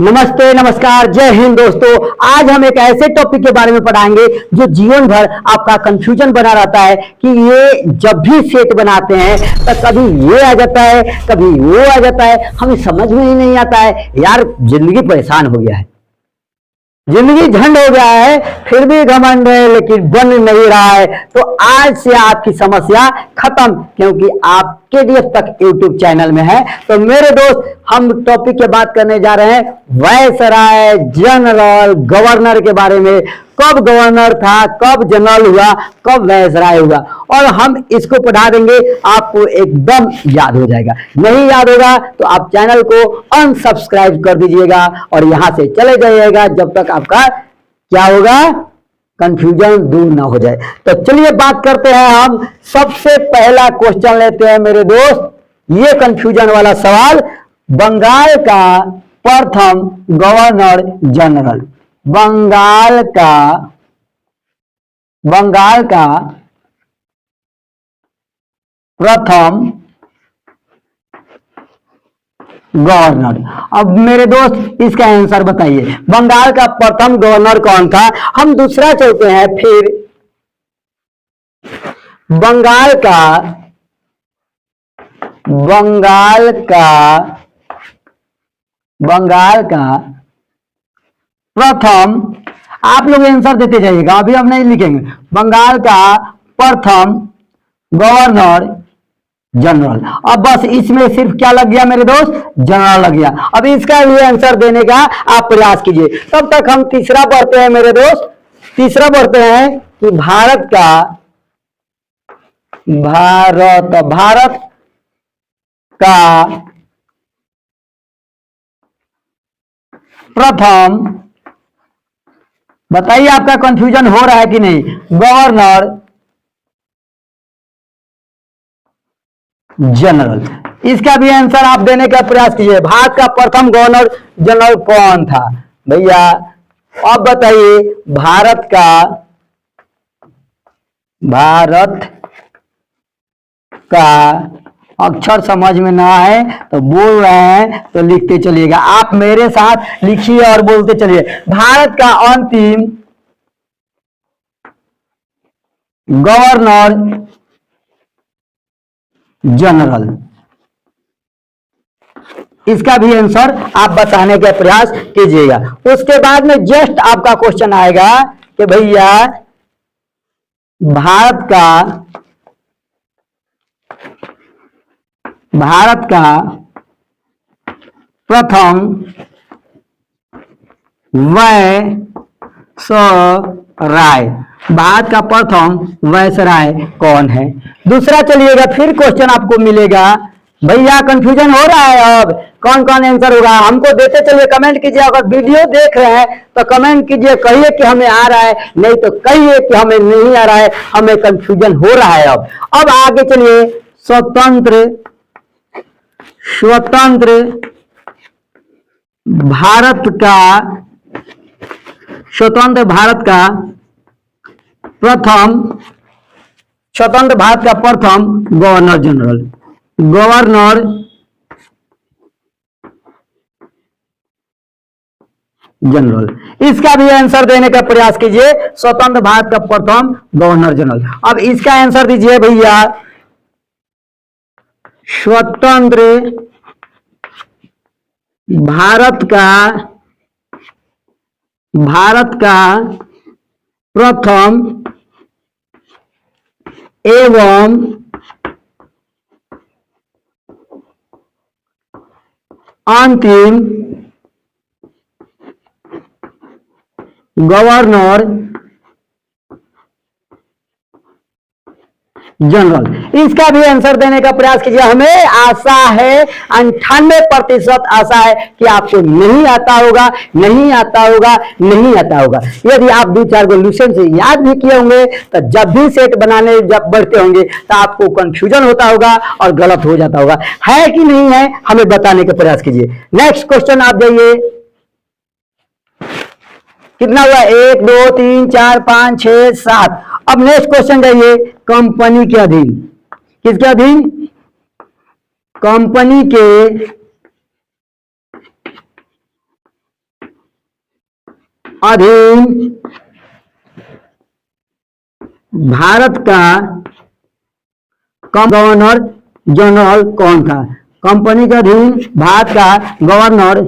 नमस्ते, नमस्कार, जय हिंद दोस्तों। आज हम एक ऐसे टॉपिक के बारे में पढ़ाएंगे जो जीवन भर आपका कंफ्यूजन बना रहता है कि ये जब भी सेट बनाते हैं तो कभी ये आ जाता है, कभी वो आ जाता है, हमें समझ में ही नहीं आता है। यार जिंदगी परेशान हो गया है, जिंदगी झंड हो गया है, फिर भी घमंड है लेकिन बन नहीं रहा है। तो आज से आपकी समस्या खत्म, क्योंकि आप केडीएफ तक यूट्यूब चैनल में है। तो मेरे दोस्त, हम टॉपिक की बात करने जा रहे हैं वायसराय जनरल गवर्नर के बारे में। कब गवर्नर था, कब जनरल हुआ, कब वायसराय हुआ, और हम इसको पढ़ा देंगे, आपको एकदम याद हो जाएगा। नहीं याद होगा तो आप चैनल को अनसब्सक्राइब कर दीजिएगा और यहां से चले जाइएगा जब तक आपका क्या होगा, कंफ्यूजन दूर ना हो जाए। तो चलिए बात करते हैं। हम सबसे पहला क्वेश्चन लेते हैं मेरे दोस्त, ये कंफ्यूजन वाला सवाल। बंगाल का प्रथम गवर्नर जनरल, बंगाल का प्रथम गवर्नर। अब मेरे दोस्त इसका आंसर बताइए, बंगाल का प्रथम गवर्नर कौन था। हम दूसरा चलते हैं। फिर बंगाल का प्रथम, आप लोग आंसर देते जाइएगा, अभी हम नहीं लिखेंगे। बंगाल का प्रथम गवर्नर जनरल। अब बस इसमें सिर्फ क्या लग गया मेरे दोस्त, जनरल लग गया। अब इसका भी आंसर देने का आप प्रयास कीजिए। तब तक हम तीसरा पढ़ते हैं मेरे दोस्त। तीसरा पढ़ते हैं कि भारत का प्रथम, बताइए आपका कंफ्यूजन हो रहा है कि नहीं, गवर्नर जनरल। इसका भी आंसर आप देने का प्रयास कीजिए। भारत का प्रथम गवर्नर जनरल कौन था भैया, अब बताइए। भारत का अक्षर समझ में ना है तो बोल रहे हैं तो लिखते चलिएगा। आप मेरे साथ लिखिए और बोलते चलिए। भारत का अंतिम गवर्नर जनरल, इसका भी आंसर आप बताने का प्रयास कीजिएगा। उसके बाद में जस्ट आपका क्वेश्चन आएगा कि भैया भारत का प्रथम वायसराय, भारत का प्रथम वायसराय कौन है। दूसरा चलिएगा, फिर क्वेश्चन आपको मिलेगा। भैया कंफ्यूजन हो रहा है, अब कौन कौन आंसर होगा हमको देते चलिए, कमेंट कीजिए। अगर वीडियो देख रहे हैं तो कमेंट कीजिए, कहिए कि हमें आ रहा है, नहीं तो कहिए कि हमें नहीं आ रहा है, हमें कंफ्यूजन हो रहा है। अब आगे चलिए। स्वतंत्र भारत का प्रथम गवर्नर जनरल, इसका भी आंसर देने का प्रयास कीजिए। स्वतंत्र भारत का प्रथम गवर्नर जनरल। अब इसका आंसर दीजिए भैया। स्वतंत्र भारत का प्रथम एवं अंतिम गवर्नर जनरल, इसका भी आंसर देने का प्रयास कीजिए। हमें आशा है, 98% आशा है कि आपको नहीं आता होगा। यदि आप 2-4 गोल्यूशन से याद भी किए होंगे तो जब भी सेट बनाने जब बढ़ते होंगे तो आपको कंफ्यूजन होता होगा और गलत हो जाता होगा। है कि नहीं है, हमें बताने का प्रयास कीजिए। नेक्स्ट क्वेश्चन आप जाइए। कितना हुआ, 1 2 3 4 5 6 7। अब नेक्स्ट क्वेश्चन जाइए। कंपनी के अधीन, किसके अधीन, कंपनी के अधीन भारत का गवर्नर जनरल कौन था? कंपनी के अधीन भारत का गवर्नर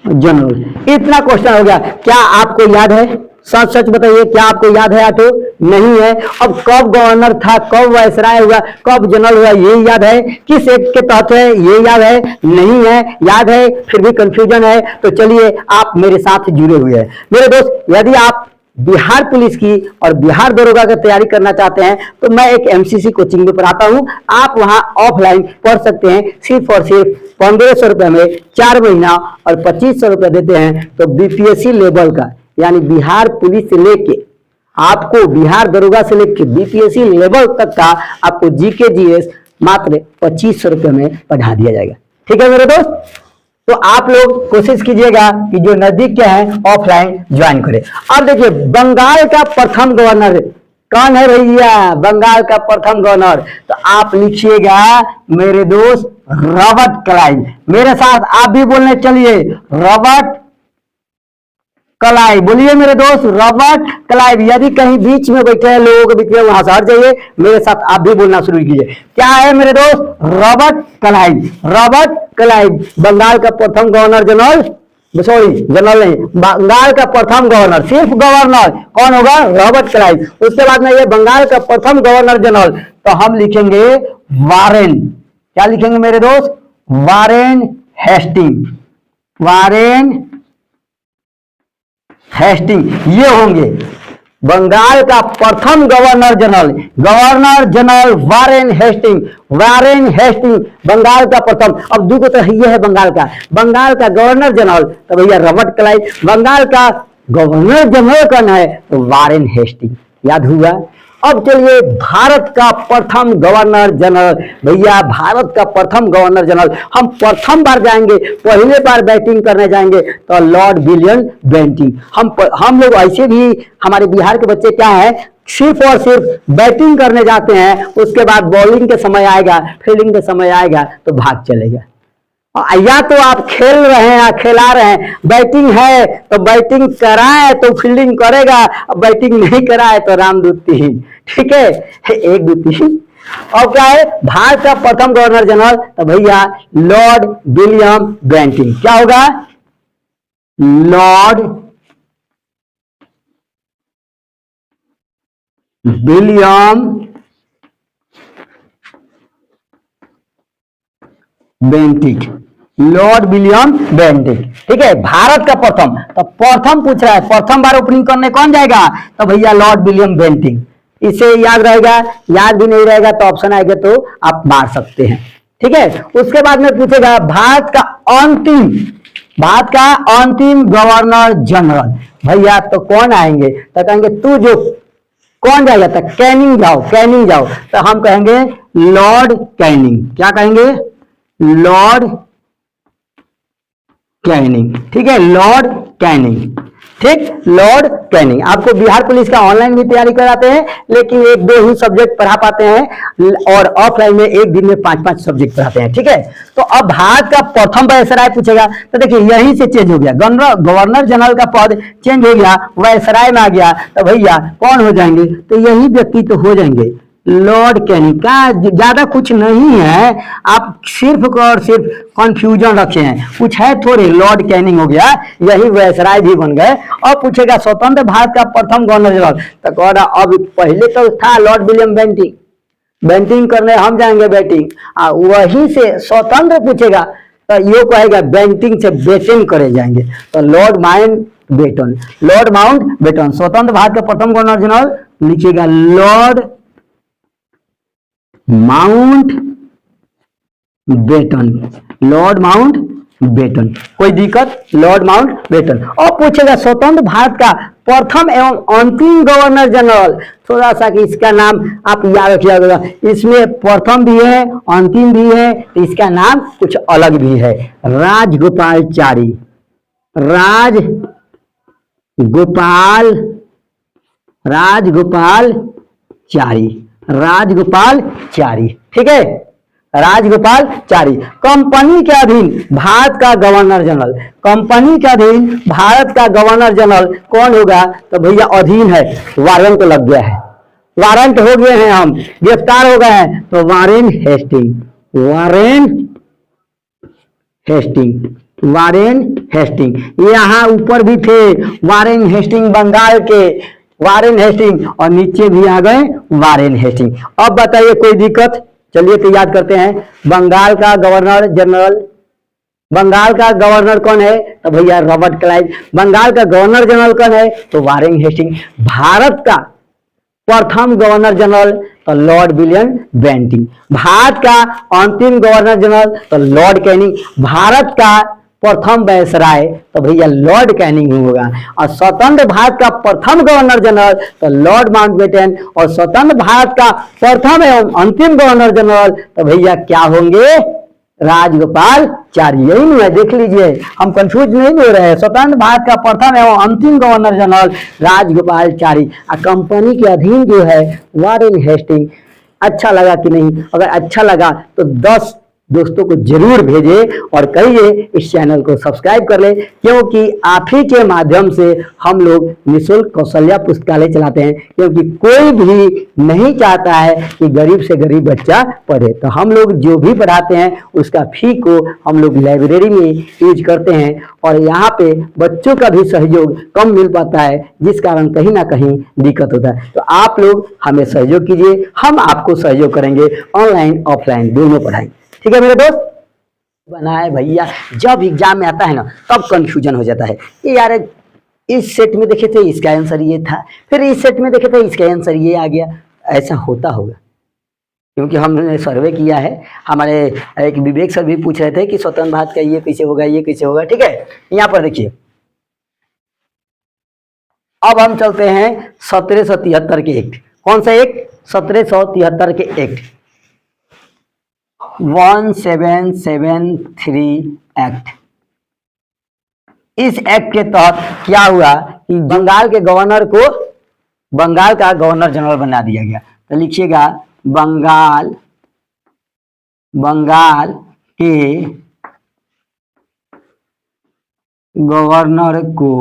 जनरल। इतना क्वेश्चन हो गया। क्या आपको याद है? सच सच बताइए, क्या आपको याद है? तो नहीं है। अब कब गवर्नर था, कब वायसराय हुआ, कब जनरल हुआ, ये याद है? किस एक्ट के तहत है, ये याद है? नहीं है। याद है फिर भी कंफ्यूजन है। तो चलिए आप मेरे साथ जुड़े हुए हैं। मेरे दोस्त, यदि आप बिहार पुलिस की और बिहार दरोगा की तैयारी करना चाहते हैं तो मैं एक एमसीसी कोचिंग में पढ़ाता हूं। आप वहां ऑफलाइन पढ़ सकते हैं। सिर्फ और सिर्फ 1500 रुपए में 4 महीना और 2500 रुपए देते हैं। तो बीपीएससी लेवल का, यानी बिहार पुलिस से लेके आपको बिहार दरोगा से लेके बीपीएससी लेवल तक का आपको जीके जीएस मात्र 2500 रुपए में पढ़ा दिया जाएगा। ठीक है मेरे दोस्त, तो आप लोग कोशिश कीजिएगा कि जो नजदीक के हैं ऑफलाइन ज्वाइन करें। अब देखिए, बंगाल का प्रथम गवर्नर कौन है भैया? बंगाल का प्रथम गवर्नर, तो आप लिखिएगा मेरे दोस्त रॉबर्ट क्लाइव। मेरे साथ आप भी बोलने चलिए, रॉबर्ट क्लाइव। बोलिए मेरे दोस्त, रॉबर्ट क्लाइव। यदि कहीं बीच में बैठे हैं लोगों के बीच में, वहां से हट जाइए, मेरे साथ आप भी बोलना शुरू कीजिए। क्या है मेरे दोस्त? Robert Clive. Robert Clive Bengal का प्रथम गवर्नर जनरल, सॉरी जनरल नहीं, बंगाल का प्रथम गवर्नर, सिर्फ गवर्नर कौन होगा? Robert Clive. उसके बाद में ये बंगाल का प्रथम गवर्नर जनरल, तो हम लिखेंगे वारेन। क्या लिखेंगे मेरे दोस्त? Warren Hasting. वारेन हेस्टिंग, ये होंगे बंगाल का प्रथम governor general. Governor general Warren Hasting. Warren Hasting Bengal का प्रथम। अब दूसरा तो ये है बंगाल का गवर्नर जनरल, तो भैया रॉबर्ट क्लाइव। बंगाल का गवर्नर जनरल कौन है? तो वारेन हेस्टिंग। याद हुआ? अब चलिए भारत का प्रथम गवर्नर जनरल। भैया भारत का प्रथम गवर्नर जनरल, हम प्रथम बार जाएंगे, पहले बार बैटिंग करने जाएंगे तो लॉर्ड विलियम बेंटिंग। हम लोग ऐसे भी, हमारे बिहार के बच्चे क्या है, सिर्फ और सिर्फ बैटिंग करने जाते हैं, उसके बाद बॉलिंग के समय आएगा, फील्डिंग के समय आएगा तो भाग चलेगा। या तो आप खेल रहे हैं या खिला रहे हैं, बैटिंग है तो बैटिंग कराए तो फील्डिंग करेगा, बैटिंग नहीं कराए तो रामदूती ही। ठीक है, एक दूती। और क्या है भारत का प्रथम गवर्नर जनरल? तो भैया लॉर्ड विलियम बेंटिंग। क्या होगा? Lord William Bentinck. Lord William Bentinck. ठीक है, भारत का प्रथम, तो प्रथम पूछ रहा है, प्रथम बार ओपनिंग करने कौन जाएगा? तो भैया लॉर्ड विलियम बेंटिक। इसे याद रहेगा, याद भी नहीं रहेगा तो ऑप्शन आएगा तो आप मार सकते हैं। ठीक है, उसके बाद में पूछेगा भारत का अंतिम गवर्नर जनरल। भैया तो कौन आएंगे? तो कहेंगे तू जो कौन जाएगा? तो कैनिंग जाओ। तो हम कहेंगे लॉर्ड कैनिंग। क्या कहेंगे? Lord Canning. ठीक है, लॉर्ड कैनिंग। ठीक, लॉर्ड कैनिंग। आपको बिहार पुलिस का ऑनलाइन भी तैयारी कराते हैं, लेकिन 1-2 ही सब्जेक्ट पढ़ा पाते हैं, और ऑफलाइन में एक दिन में 5-5 सब्जेक्ट पढ़ाते हैं। ठीक है, तो अब भारत का प्रथम वायसराय पूछेगा, तो देखिए यहीं से चेंज हो गया, गवर्नर जनरल का पद चेंज हो गया, वायसराय में आ गया, तो भैया कौन हो जाएंगे? तो यही व्यक्ति तो हो जाएंगे, लॉर्ड कैनिंग। का ज्यादा कुछ नहीं है, आप सिर्फ और सिर्फ कंफ्यूजन रखे हैं, कुछ है थोड़े। लॉर्ड कैनिंग हो गया, यही वायसराय भी बन गए। और पूछेगा स्वतंत्र भारत का प्रथम गवर्नर जनरल, तो कह रहा अब पहले तो था लॉर्ड विलियम बेंटिंग, बैटिंग करने हम जाएंगे बैटिंग, वहीं से स्वतंत्र पूछेगा तो ये कहेगा बैटिंग से बैटिंग करे जाएंगे, तो लॉर्ड माउंट बेटन। स्वतंत्र भारत का प्रथम गवर्नर जनरल लिखिएगा Lord Mountbatten. Lord Mountbatten, कोई दिक्कत? Lord Mountbatten. और पूछेगा स्वतंत्र भारत का प्रथम एवं अंतिम गवर्नर जनरल, थोड़ा सा कि इसका नाम आप याद रखिएगा, इसमें प्रथम भी है अंतिम भी है, तो इसका नाम कुछ अलग भी है, राजगोपालचारी। राजगोपालचारी। ठीक है, राजगोपालचारी। कंपनी के अधीन भारत का गवर्नर जनरल, कंपनी के अधीन भारत का गवर्नर जनरल कौन होगा? तो भैया अधीन है, वारंट लग गया है, वारंट हो गए हैं, हम गिरफ्तार हो गए हैं, तो Warren Hasting, Warren Hasting, Warren Hasting. यहाँ ऊपर भी थे वारेन हेस्टिंग बंगाल के, वारेन हेस्टिंग, और नीचे भी आ गए वारेन हेस्टिंग। अब बताइए कोई दिक्कत? चलिए तो याद करते हैं। बंगाल का गवर्नर जनरल, बंगाल का गवर्नर कौन है? तो भैया रॉबर्ट क्लाइव। बंगाल का गवर्नर जनरल कौन है? तो वारेन हेस्टिंग। भारत का प्रथम गवर्नर जनरल तो लॉर्ड विलियम बेंटिंग। भारत का अंतिम गवर्नर जनरल तो लॉर्ड कैनिंग। भारत का प्रथम वायसराय तो भैया लॉर्ड कैनिंग होगा। और स्वतंत्र भारत का प्रथम गवर्नर जनरल तो लॉर्ड माउंटबेटन। और स्वतंत्र भारत का प्रथम एवं अंतिम गवर्नर जनरल तो भैया क्या होंगे? राजगोपालचारी। यही नहीं है, देख लीजिए, हम कंफ्यूज नहीं हो रहे हैं। स्वतंत्र भारत का प्रथम एवं अंतिम गवर्नर जनरल राजगोपालचारी। कंपनी के अधीन जो है वारेन हेस्टिंग। अच्छा लगा कि नहीं? अगर अच्छा लगा तो 10 दोस्तों को जरूर भेजें और कहिए इस चैनल को सब्सक्राइब कर ले, क्योंकि आप ही के माध्यम से हम लोग निःशुल्क कौशल्या पुस्तकालय चलाते हैं। क्योंकि कोई भी नहीं चाहता है कि गरीब से गरीब बच्चा पढ़े, तो हम लोग जो भी पढ़ाते हैं उसका फी को हम लोग लाइब्रेरी में यूज करते हैं। और यहाँ पे बच्चों का भी सहयोग कम मिल पाता है, जिस कारण कहीं ना कहीं दिक्कत होता है। तो आप लोग हमें सहयोग कीजिए, हम आपको सहयोग करेंगे, ऑनलाइन ऑफलाइन दोनों पढ़ाएंगे। ठीक है मेरे दोस्त? बनाए भैया, जब एग्जाम में आता है ना तब कंफ्यूजन हो जाता है। ये यार इस सेट में देखे थे इसका आंसर ये था, फिर इस सेट में देखे थे इसका आंसर ये आ गया। ऐसा होता होगा क्योंकि हमने सर्वे किया है। हमारे एक विवेक सर भी पूछ रहे थे कि स्वतंत्र भारत का ये कैसे होगा, ये कैसे होगा। ठीक है, यहाँ पर देखिए, अब हम चलते हैं 1773 के एक्ट। कौन सा एक्ट? 1773 के एक्ट, 1773 एक्ट। इस एक्ट के तहत क्या हुआ कि बंगाल के गवर्नर को बंगाल का गवर्नर जनरल बना दिया गया। तो लिखिएगा बंगाल के गवर्नर को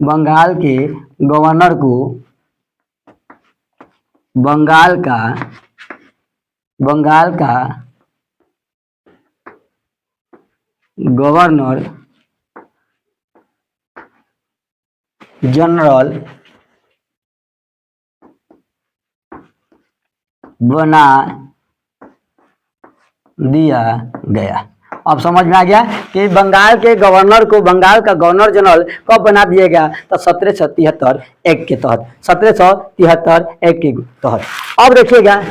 बंगाल का गवर्नर जनरल बना दिया गया। अब समझ में आ गया कि बंगाल के गवर्नर को बंगाल का गवर्नर जनरल कब बना दिया गया? तो 1773 एक्ट के तहत, 1773 एक्ट के तहत। अब देखिएगा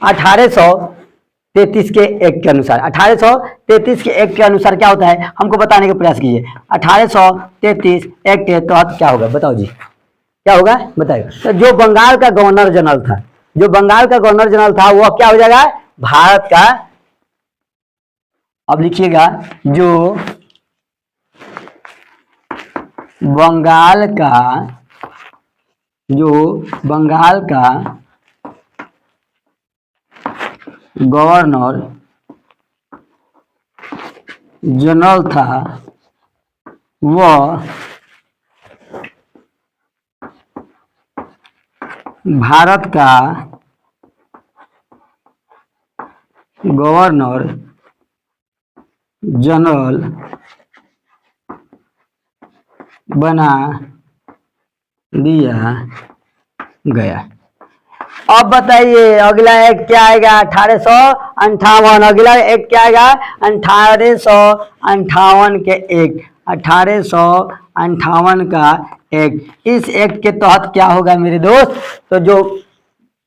1833 के एक्ट के अनुसार, 1833 के एक्ट के अनुसार क्या होता है हमको बताने का प्रयास कीजिए। 1833 एक्ट के तहत क्या होगा बताओ जी, क्या होगा बताइए। तो जो बंगाल का गवर्नर जनरल था, जो बंगाल का गवर्नर जनरल था वो क्या हो जाएगा? भारत का। अब लिखिएगा जो बंगाल का गवर्नर जनरल था वह भारत का गवर्नर जनरल बना दिया गया। अब बताइए अगला एक्ट क्या आएगा? 1858। अगला एक्ट क्या आएगा? 1858 के एक्ट, 1858 का एक्ट। इस एक्ट के तहत क्या होगा मेरे दोस्त? तो जो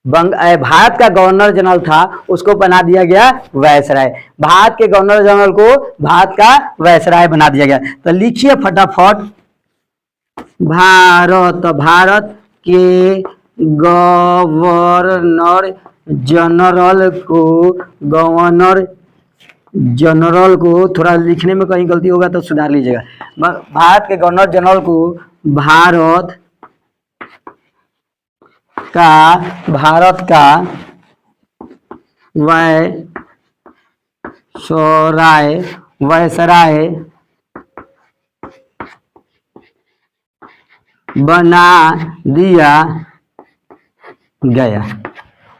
भारत का गवर्नर जनरल था उसको बना दिया गया वायसराय। भारत के गवर्नर जनरल को भारत का वायसराय बना दिया गया। तो लिखिए फटाफट, भारत के गवर्नर जनरल को थोड़ा लिखने में कहीं गलती होगा तो सुधार लीजिएगा। भारत के गवर्नर जनरल को भारत का वैसराय बना दिया गया।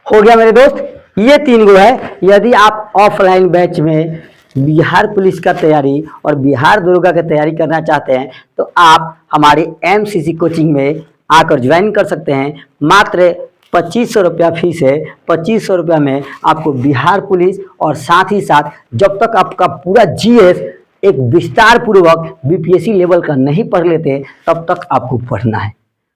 हो गया मेरे दोस्त, ये 3 गुण है। यदि आप ऑफलाइन बैच में बिहार पुलिस का तैयारी और बिहार दरोगा की तैयारी करना चाहते हैं तो आप हमारे एमसीसी कोचिंग में आकर ज्वाइन कर सकते हैं। मात्र 2500 रुपया फीस है। 2500 रुपया में आपको बिहार पुलिस और साथ ही साथ जब तक आपका पूरा जीएस एक विस्तार पूर्वक बीपीएससी लेवल का नहीं पढ़ लेते तब तक आपको पढ़ना है।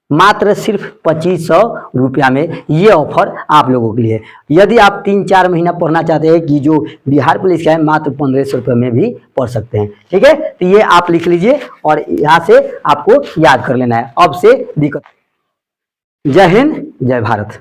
मात्र सिर्फ 2500 रुपया में ये ऑफर आप लोगों के लिए। यदि आप 3-4 महीना पढ़ना चाहते हैं कि जो बिहार पुलिस का है, मात्र 1500 रुपये में भी पढ़ सकते हैं। ठीक है, तो ये आप लिख लीजिए और यहाँ से आपको याद कर लेना है। अब से दिक्कत। जय हिंद, जय भारत।